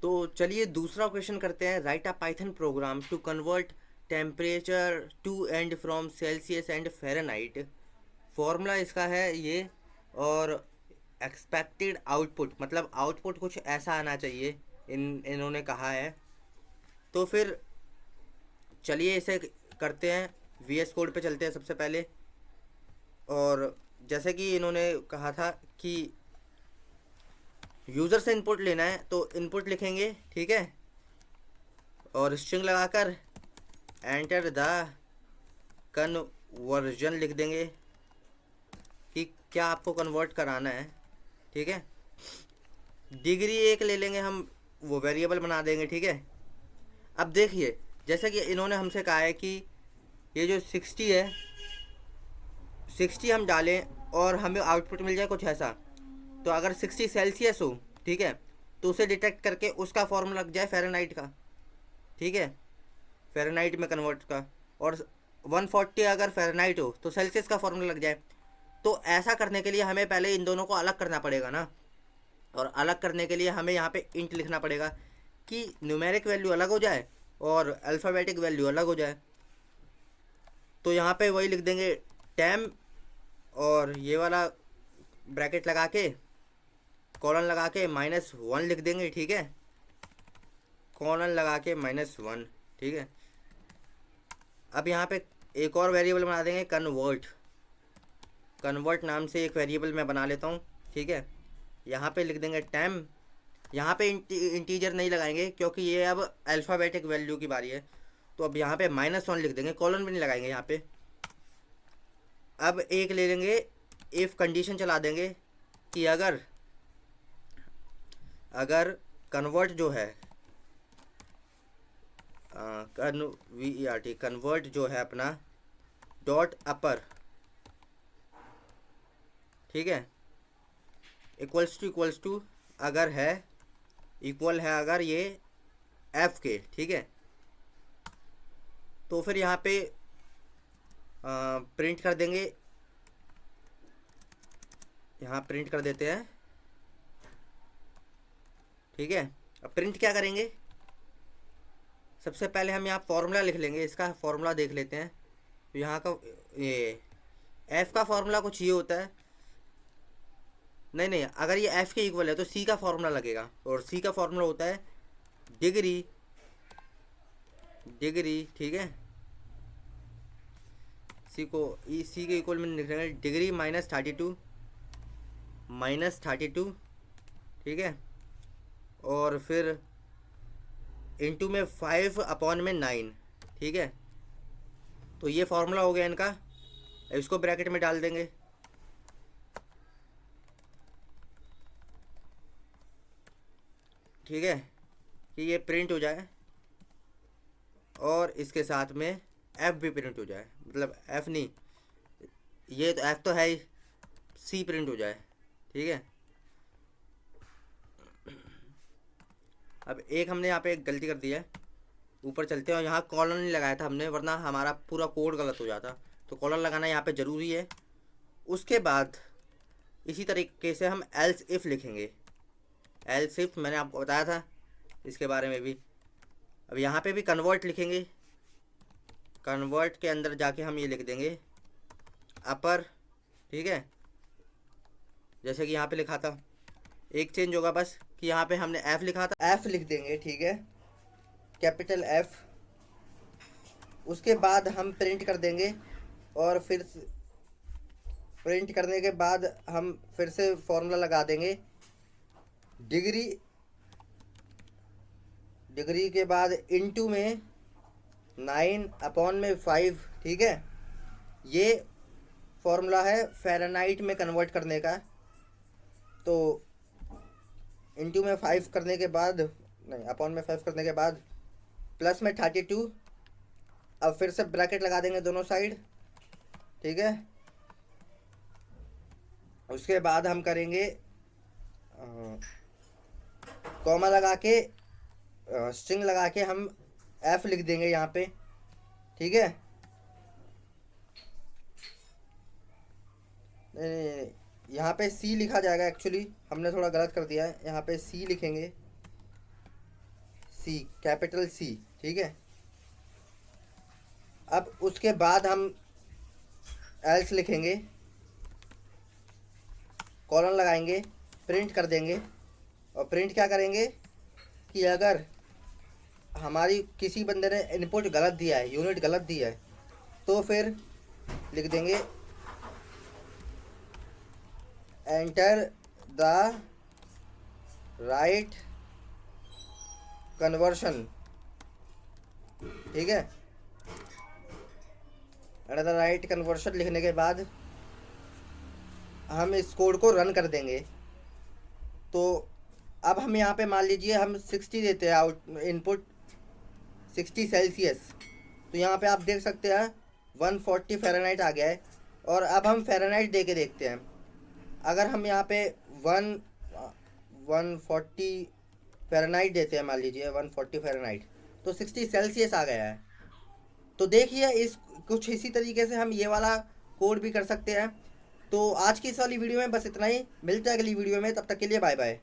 तो चलिए दूसरा क्वेश्चन करते हैं। Write a python program to convert temperature to and from Celsius and Fahrenheit. Formula इसका है ये। और एक्सपेक्टेड आउटपुट मतलब आउटपुट कुछ ऐसा आना चाहिए, इन्होंने कहा है। तो फिर चलिए इसे करते हैं। वीएस कोड पे चलते हैं सबसे पहले। और जैसे कि इन्होंने कहा था कि यूज़र से इनपुट लेना है, तो इनपुट लिखेंगे, ठीक है। और स्ट्रिंग लगाकर एंटर द कन्वर्जन लिख देंगे कि क्या आपको कन्वर्ट कराना है, ठीक है। डिग्री एक ले लेंगे हम, वो वेरिएबल बना देंगे, ठीक है। अब देखिए, जैसे कि इन्होंने हमसे कहा है कि ये जो 60 है, 60 हम डालें और हमें आउटपुट मिल जाए कुछ ऐसा। तो अगर 60 सेल्सियस हो, ठीक है, तो उसे डिटेक्ट करके उसका फॉर्मूला लग जाए फ़ारेनहाइट का, ठीक है, फ़ारेनहाइट में कन्वर्ट का। और 140 अगर फ़ारेनहाइट हो तो सेल्सियस का फॉर्मूला लग जाए। तो ऐसा करने के लिए हमें पहले इन दोनों को अलग करना पड़ेगा ना। और अलग करने के लिए हमें यहाँ पे इंट लिखना पड़ेगा कि न्यूमेरिक वैल्यू अलग हो जाए और अल्फ़ाबेटिक वैल्यू अलग हो जाए। तो यहाँ पे वही लिख देंगे टेम, और ये वाला ब्रैकेट लगा के कॉलन लगा के -1 लिख देंगे, ठीक है। कॉलन लगा के -1, ठीक है। अब यहाँ पे एक और वेरिएबल बना देंगे कन्वर्ट। कन्वर्ट नाम से एक वेरिएबल मैं बना लेता हूँ, ठीक है। यहाँ पे लिख देंगे टेम। यहाँ पे इंटीजर नहीं लगाएंगे क्योंकि ये अब अल्फ़ाबेटिक वैल्यू की बारी है। तो अब यहाँ पे -1 लिख देंगे, कॉलन भी नहीं लगाएंगे यहाँ पे। अब एक ले लेंगे, इफ़ कंडीशन चला देंगे कि अगर कन्वर्ट जो है कन्वर्ट जो है अपना डॉट अपर, ठीक है, इक्वल्स टू अगर है, इक्वल है अगर ये एफ के, ठीक है। तो फिर यहाँ पे प्रिंट कर देंगे, यहाँ प्रिंट कर देते हैं, ठीक है। अब प्रिंट क्या करेंगे, सबसे पहले हम यहाँ फॉर्मूला लिख लेंगे। इसका फॉर्मूला देख लेते हैं। तो यहाँ का ये एफ़ का फॉर्मूला कुछ ये होता है, नहीं नहीं, अगर ये एफ़ के इक्वल है तो सी का फॉर्मूला लगेगा। और सी का फॉर्मूला होता है डिग्री, ठीक है। सी के इक्वल में लिख रहे हैं डिग्री -32, ठीक है। और फिर इंटू में 5/9, ठीक है। तो ये फार्मूला हो गया इनका। इसको ब्रैकेट में डाल देंगे, ठीक है, कि ये प्रिंट हो जाए और इसके साथ में एफ़ भी प्रिंट हो जाए। मतलब एफ़ नहीं, ये तो एफ़ तो है ही, सी प्रिंट हो जाए, ठीक है। अब एक हमने यहाँ पे एक गलती कर दी है, ऊपर चलते हैं। और यहाँ कॉलन नहीं लगाया था हमने, वरना हमारा पूरा कोड गलत हो जाता। तो कॉलन लगाना यहाँ पे ज़रूरी है। उसके बाद इसी तरीके से हम एल्स इफ़ लिखेंगे। एल्स इफ़ मैंने आपको बताया था इसके बारे में भी। अब यहाँ पे भी कन्वर्ट लिखेंगे। कन्वर्ट के अंदर जाके हम ये लिख देंगे अपर, ठीक है, जैसे कि यहाँ पे लिखा था। एक चेंज होगा बस कि यहाँ पे हमने एफ़ लिखा था, एफ़ लिख देंगे, ठीक है, कैपिटल एफ़। उसके बाद हम प्रिंट कर देंगे। और फिर प्रिंट करने के बाद हम फिर से फॉर्मूला लगा देंगे डिग्री के बाद इनटू में 9/5, ठीक है। ये फॉर्मूला है फ़ारेनहाइट में कन्वर्ट करने का। तो इंटू में 5 करने के बाद, नहीं, अपॉन में 5 करने के बाद प्लस में 32। अब फिर से ब्रैकेट लगा देंगे दोनों साइड, ठीक है। उसके बाद हम करेंगे कॉमा लगा के, स्ट्रिंग लगा के हम एफ़ लिख देंगे यहाँ पे, ठीक है। नहीं, यहाँ पे सी लिखा जाएगा। एक्चुअली हमने थोड़ा गलत कर दिया है, यहाँ पे सी लिखेंगे, सी, कैपिटल सी, ठीक है। अब उसके बाद हम एल्स लिखेंगे, कॉलन लगाएंगे, प्रिंट कर देंगे। और प्रिंट क्या करेंगे कि अगर हमारी किसी बंदे ने इनपुट गलत दिया है, यूनिट गलत दिया है, तो फिर लिख देंगे एंटर द राइट कन्वर्शन, ठीक है। एंटर द राइट कन्वर्शन लिखने के बाद हम इस कोड को रन कर देंगे। तो अब हम यहाँ पे मान लीजिए हम 60 देते हैं, आउट इनपुट 60 सेल्सियस। तो यहाँ पे आप देख सकते हैं 140 फ़ारेनहाइट आ गया है। और अब हम फ़ारेनहाइट दे के देखते हैं। अगर हम यहाँ पे 140 फ़ारेनहाइट देते हैं, मान लीजिए 140 फ़ारेनहाइट, तो 60 सेल्सियस आ गया है। तो देखिए इस कुछ इसी तरीके से हम ये वाला कोड भी कर सकते हैं। तो आज की इस वाली वीडियो में बस इतना ही। मिलते हैं अगली वीडियो में, तब तक के लिए बाय बाय।